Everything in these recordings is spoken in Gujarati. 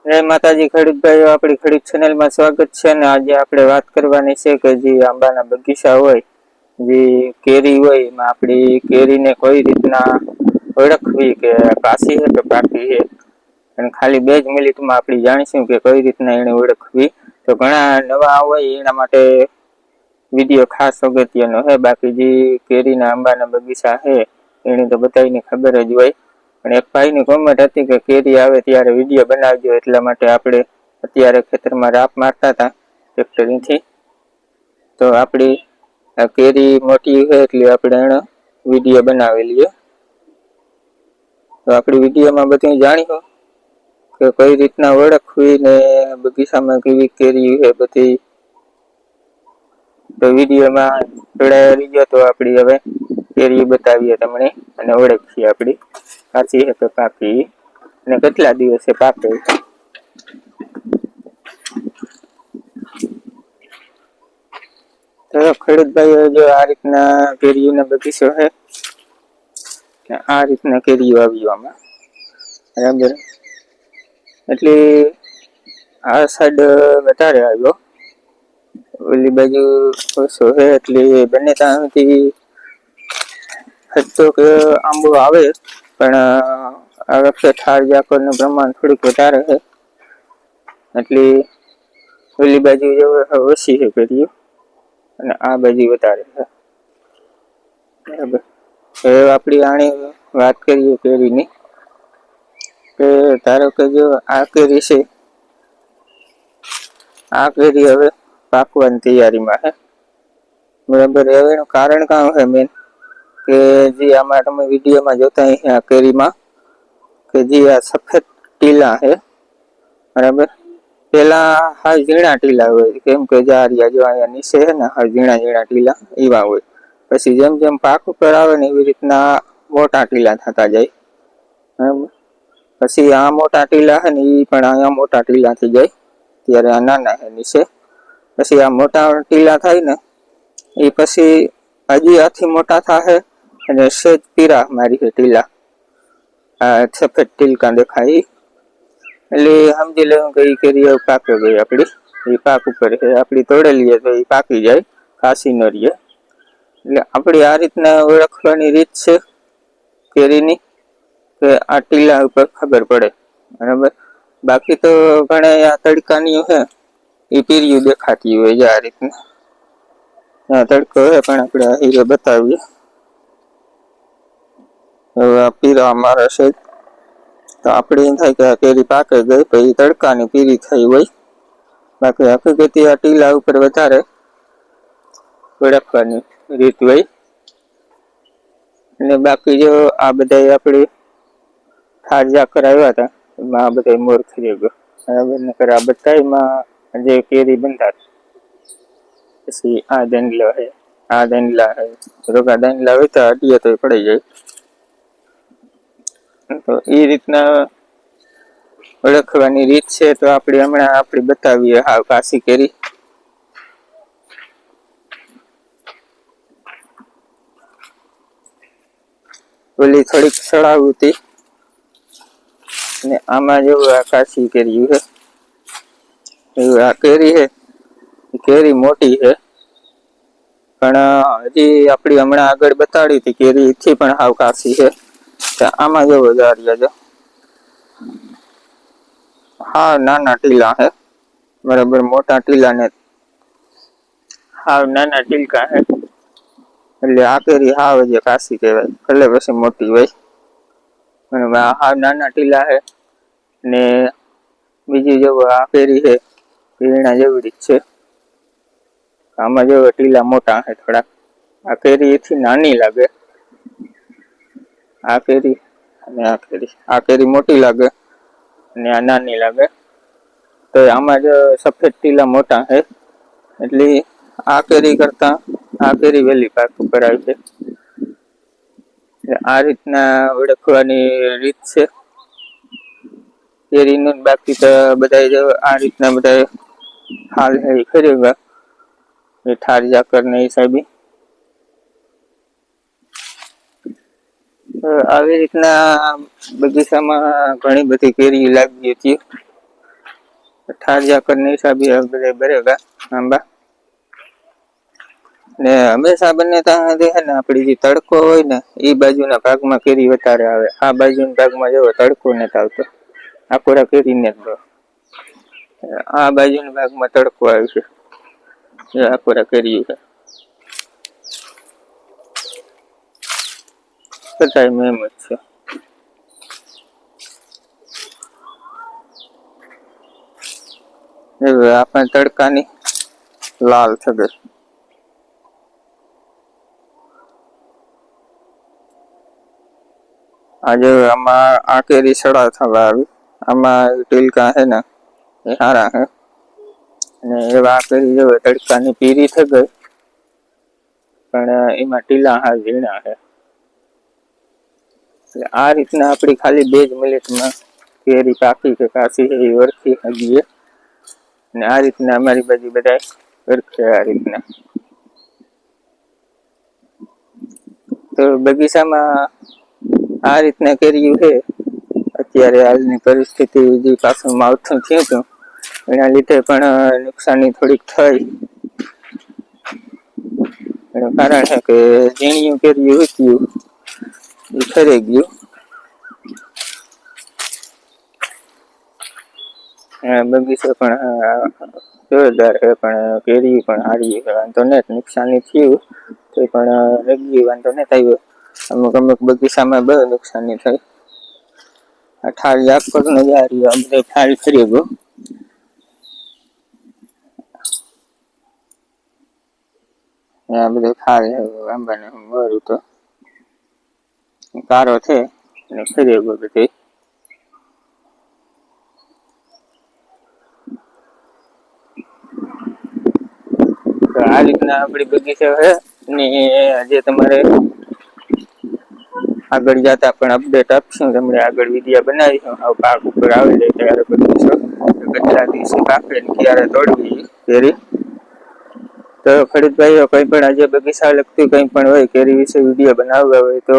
જય માતાજી ખેડૂત ભાઈઓ, આપણી ખેડૂત ચેનલમાં સ્વાગત છે. અને આજે આપણે વાત કરવાની છે કે જે આંબાના બગીચા હોય, જે કેરી હોય, એમાં આપણી કેરીને કઈ રીતના ઓળખવી કે કાશી છે કે પાકી છે, અને ખાલી 2 જ મિનિટમાં આપણે જાણીશું કે કઈ રીતના એને ઓળખવી. તો ઘણા નવા હોય એના માટે વિડીયો ખાસ અગત્યનો છે. બાકી જે કેરીના આંબાના બગીચા છે એની તો બધાને ખબર જ હોય. પણ એક ભાઈની કોમેન્ટ હતી કે કેરી આવે ત્યારે વિડીયો બનાવજો, એટલા માટે આપણે અત્યારે ખેતરમાં રાપ મારતા હતા ટ્રેક્ટરથી. તો આપણી આ કેરી મોટી છે એટલે આપણે એનો વિડીયો બનાવેલી. તો આપણી વિડીયોમાં બધું જાણ્યું કે કઈ રીતના ઓળખવી ને બગીચામાં કેવી કેરી છે બધી. તો વિડીયોમાં જોડાયા રહીજો. તો આપણી હવે કેરી બતાવીએ તમને અને ઓળખીએ આપણી કાચી છે કે પાકી અને કેટલા દિવસે પાકે. તો ખેડૂત ભાઈઓ, જો આ રીતના કેરીઓના બગીચો છે, આ રીતના કેરીઓ આવી આમાં બરાબર. એટલે આ સાઈડ વધારે આવ્યો, ઓલી બાજુ ઓછો છે. એટલે બંને ત્યાંથી હજુ કે આંબો આવે, પણ આ વખતે ઠાર ઝાકળનું પ્રમાણ થોડુંક વધારે છે, એટલે ઓલી બાજુ ઓછી છે કેરીઓ અને આ બાજુ વધારે છે બરાબર. હવે આપણી આની વાત કરીએ કેરીની, કે ધારો કે જો આ કેરી છે, આ કેરી હવે પાકવાની તૈયારીમાં છે બરાબર. હવે એનું કારણ કામ છે મેન કે જે આમાં તમે વિડીયોમાં જોતા આ કેરીમાં કે જે આ સફેદ ટીલા છે બરાબર. પેલા હા ઝીણા ટીલા હોય, કેમ કે જારિયા જો અહીંયા નીચે છે ને હા ઝીણા ઝીણા ટીલા એવા હોય. પછી જેમ જેમ પાક ઉપર આવે ને એવી રીતના મોટા ટીલા થતા જાય બરાબર. પછી આ મોટા ટીલા છે ને એ પણ અહીંયા મોટા ટીલા થઈ જાય, ત્યારે આ નાના છે નીચે. પછી આ મોટા ટીલા થાય ને એ પછી હજી આથી મોટા થાય અને સેજ પીરા મારી છે ટીલા, આ સફેદ ટીલકા દેખાય. એટલે સમજી લેવું કે એ કેરી પાકે ગઈ આપડી, એ પાક ઉપર છે. આપડી તોડેલીએ તો એ પાકી જાય, કાશી ન રહીએ. એટલે આપડી આ રીતના ઓળખવાની રીત છે કેરીની, કે આ ટીલા ઉપર ખબર પડે બરાબર. બાકી તો ઘણા આ તડકાની છે એ પીરિયું દેખાતી હોય છે આ રીતના. હા તડકો છે પણ આપણે હીરો બતાવીએ. હવે આ પીરા મારે છે, તો આપણે એમ થાય કે આ કેરી પાકે ગઈ, પછી તડકાની પીરી થઈ હોય. બાકી હકીકતી આ ટીલા ઉપર વધારે ઓળખવાની રીત હોય. અને બાકી જો આ બધા આપણે ઠાર ઝાકળ આવ્યા હતા એમાં આ બધા મોર થઈ ગયો બરાબર. નકર આ બધામાં જે કેરી બંધાતી. પછી આ દંડલો છે, આ દંડલા છે, રોગા દંડલા હોય તો અડીએ તો પડી જાય. તો એ રીતના ઓળખવાની રીત છે. તો આપણે હમણાં આપણે બતાવીએ હાવ કાશી કેરી. ઓલી થોડીક સડાવું હતી ને આમાં જેવું આ કાશી કેરી છે. એવું આ કેરી છે, કેરી મોટી છે, પણ હજી આપડી હમણાં આગળ બતાડી હતી કેરી થી પણ હાવ કાશી છે. આમાં જેવો જારિયા છે, હા નાના ટીલા છે બરાબર. મોટા ટીલા ને હાવ નાના ટીલકા છે. એટલે આ કેરી હાવ જે કાશી કહેવાય, ભલે પછી મોટી હોય. હાવ નાના ટીલા છે. ને બીજી જો આ કેરી છે ઝીણા જેવડી જ છે. આમાં જો ટીલા મોટા છે થોડાક. આ કેરી એથી નાની લાગે, આ કેરી અને આ કેરી મોટી લાગે અને આ નાની લાગે. તો આમાં જો સફેદ ટીલા મોટા છે, એટલે આ કેરી કરતા આ કેરી વેલી પાક ઉપર આવી છે. આ રીતના ઓળખવાની રીત છે કેરીનું. બાકી તો બધા જો આ રીતના બધા હાલ છે ખરી એ ઠાર ઝાકળ ના હિસાબે. આવી રીતના બગીચામાં ઘણી બધી કેરી લાગી હતી. ઠારિયા करने हिसाबी बड़े बरेगा आंबा ने हमेशा बने ત્યાં है ने આપડી જે તડકો હોય ને એ બાજુના ભાગમાં કેરી વધારે આવે આ બાજુના ભાગમાં જો તડકો નથી આવતો આકોરા કેરી ને આ બાજુના ભાગમાં તડકો આવે છે એ આકોરા કેરી છે બધાય મહેમત છે હવે આપણે તડકાની લાલ થઈ ગઈ આજે આમાં આ કેરી સડા થવા આવી આમાં ટીલકા હે ને એ સારા હે અને એવા કેરી જો તડકાની પીરી થઈ ગઈ પણ એમાં ટીલા હા ઝીણા હે આ રીતના આપણી ખાલી 2 મિનિટમાં કેરી પાકી કે કાચી એ વરખી હગીએ ને આ રીતના અમારી બાજુ બધા વરખે આ રીતના તો બગીચામાં આ રીતના કેરીયું છે અત્યારે હાલની પરિસ્થિતિ જે પાછું માવઠું થયું હતું એના લીધે પણ નુકસાની થોડીક થઈ એનું કારણ છે કે ઝીણિયું કેરીયું હતું એ ખરી ગયું બગીચો પણ જોરદાર છે પણ કેરી પણ હારી છે વાંધો નહીં નુકસાની થયું તો પણ રગી વાંધો નહીં થયો અમુક બગીચામાં બહુ નુકસાની થઈ આ ઠારી આખો નજારી આ બધે ઠારી ફરી ગયો આ બધે ઠારી આંબાને મરું તો કારો છે અને ફરી ગયો બધે આ રીતના આપણી બગીચા છે ને આજે તમારે આગળ જતા પણ અપડેટ આપશું તમને આગળ વિડીયો બનાવીશું આ પાક ઉપર આવી જાય ત્યારે બગીચો કેટલા દિવસે પાકે ને ક્યારે તોડવી કેરી તો ખેડૂત ભાઈઓ કંઈ પણ આજે બગીચા લગતું કંઈ પણ હોય કેરી વિશે વિડીયો બનાવવા હોય તો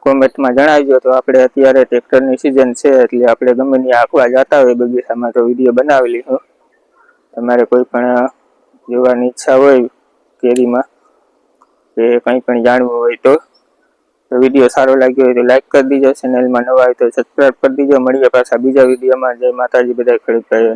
કોમેન્ટમાં જણાવજો તો આપણે અત્યારે ટ્રેક્ટરની સિઝન છે એટલે આપણે ગમે ત્યાં આંકવા જતા હોય બગીચામાં તો વિડીયો બનાવી લઈશું તમારે કોઈ પણ જોવાની ઈચ્છા હોય કેરીમાં કે કંઈ પણ જાણવું હોય તો વિડીયો સારો લાગ્યો હોય તો લાઈક કરી દીજો ચેનલમાં નવા હોય તો સબસ્ક્રાઈબ કરી દીજો મળીએ પાછા બીજા વિડીયોમાં જય માતાજી બધા ખેડૂત ભાઈઓ